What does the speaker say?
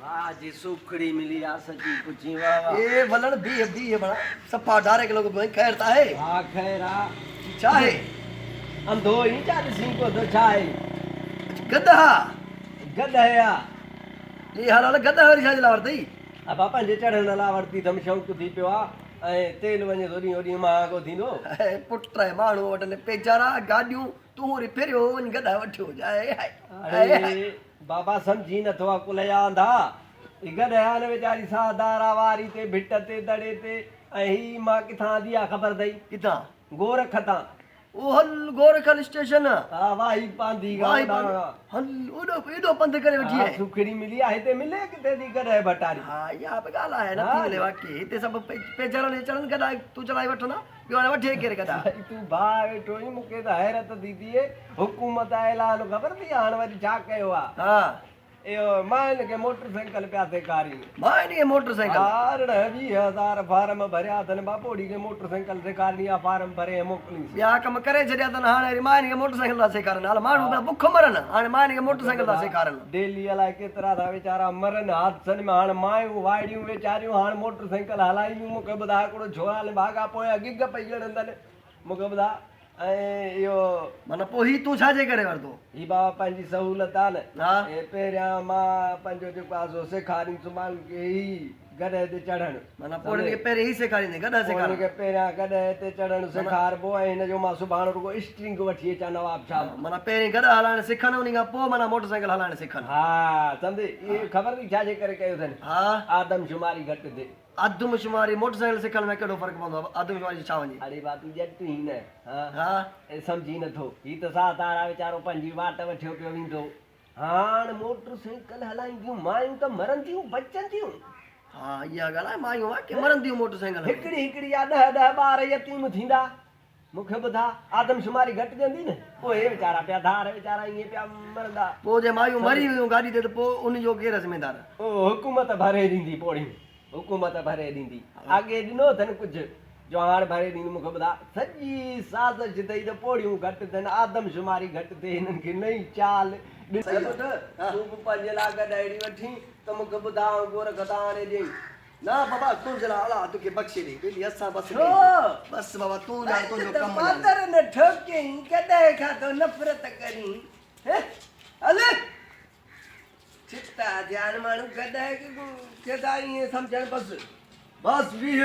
वाह जी सुखड़ी मिली आ सची कुची वाह वाह ये वलन भी है बड़ा सफा डारे के लोग खैरता है हाँ खैरा चाहे अंधो ही चार सिंह को तो चाहे गधा गधया ये हाल गधा वरी छा लावरतई अब पापा जे चढ़ण लावरती धम शौक थी पियो आ ऐं तेल वञे थोरी ओडी महांगो थींदो पुट है माण्हू वटि पेचारा गाॾियूं तूं वरी फिरियो वञी गधा वठियो जाए अरे बाबा समझी नथो आहे कुल जा अंधा गधा न वीचारी साधारा वारी ते भिट ते दड़े ते ऐं ही मां किथां दी आहे ख़बर अथई किथां गोरख तां ओ हल गोरखल स्टेशन हा वाही पांदी वाही गांव हल ओडो एडो पंध करे वठी हाँ, है सुखड़ी मिली आहे हिते मिले किथे दी गॾे भटारी हा या पे ॻाल्हि आहे न हा। थी मिले वाकई हिते सभु पेचारा ने चढ़नि गधा तूं चढ़ाई वठो न ॿियो हाणे वठे केरु गधा भाई तूं भाउ वेठो आहीं मूंखे त हैरत थी थिए हुकूमत ऐलान ख़बर थी हाणे वरी छा कयो आहे हा इहो मां हिनखे मोटरसाइकिल पिया सेखारी मां इनखे मोटरसाइकिल 20,000 फार्म भरिया अथनि बापोड़ी खे मोटरसाइकिल सेखारणी आहे फार्म भरे ऐं मोकिलींसि ॿिया कम करे छॾिया अथनि हाणे वरी मां इनखे मोटरसाइकिल था सेखारनि हाल माण्हू पिया बुख मरनि हाणे मां इनखे मोटरसाइकिल था सेखारनि डेली अलाए केतिरा था वीचारा मरनि हादसनि में हाणे मायूं वाइड़ियूं वीचारियूं हाणे मोटरसाइकिल हलाईंदियूं मूंखे ॿुधाए हिकिड़ो झोला भागा पोयां गिग पई ॼणंदनि मूंखे ॿुधाए ऐं इहो माना पोइ ही तूं छाजे करे वरितो ही बाबा पंहिंजी सहूलियत आहे न हा ऐं पहिरियां मां पंहिंजो जेको आहे सो सेखारींदुसि माण्हुनि खे ही गॾे ते चढ़णु माना पोइ हिनखे पहिरीं ई सेखारींदे गॾा सेखार हुनखे पहिरियां गॾे ते चढ़णु सेखारिबो ऐं हिनजो मां सुभाणे रुगो स्ट्रिंग वठी अचां नवाब छा माना पहिरीं गॾा हलाइण सिखनि उन खां पोइ माना मोटरसाइकिल हलाइण सिखनि हा सम्झे इहे ख़बर थी छाजे करे कयो अथनि हा आदमशुमारी घटि थिए आदमशुमारी मोटरसाइकिल सिखण में कहिड़ो फ़र्क़ु पवंदो आहे आदमशुमारी छा वञे अरे बात तूं ॼट ई न हा सम्झी नथो ही त सातारा वीचारो पंहिंजी वाट वठियो पियो वेंदो हाणे मोटरसाइकिल हलाईंदियूं मायूं त मरनि थियूं बचनि थियूं हा इहा ॻाल्हि आहे मायूं वाकई मरनि थियूं मोटरसाइकिल में। हिकिड़ी या 10 ॿार यतीम थींदा मूंखे ॿुधा आदमशुमारी घटिजंदी न पोइ हे वीचारा पिया धार वीचारा ईअं पिया मरंदा पोइ जे मायूं मरी वियूं गाॾी ते त पोइ उनजो केरु ज़िमेदार ओ हुकूमत भरे ॾींदी पोड़ी हुकूमत भरे ॾींदी अॻे ॾिनो अथनि कुझु जो हाणे भरे ॾींदी मूंखे ॿुधा सॼी साज़िश अथई त पोड़ियूं घटि थियनि आदमशुमारी घटि थिए हिननि खे नई चाल तूं बि पंहिंजे लाइ गॾु अहिड़ी वठी त मूंखे ॿुधाओ गोरख तां हाणे ॾेई ना बाबा तुंहिंजे लाइ अला तोखे बख़्शे ॾे ॿिली असां बसि छो? बसि बाबा तूं ॼाण तुंहिंजो कमु ॼाण। मातर न ठोकई कॾहिं खां तो नफ़रत करी हले चिता ध्यान माण्हू कॾहिं ईअं सम्झण बसि बसि बीह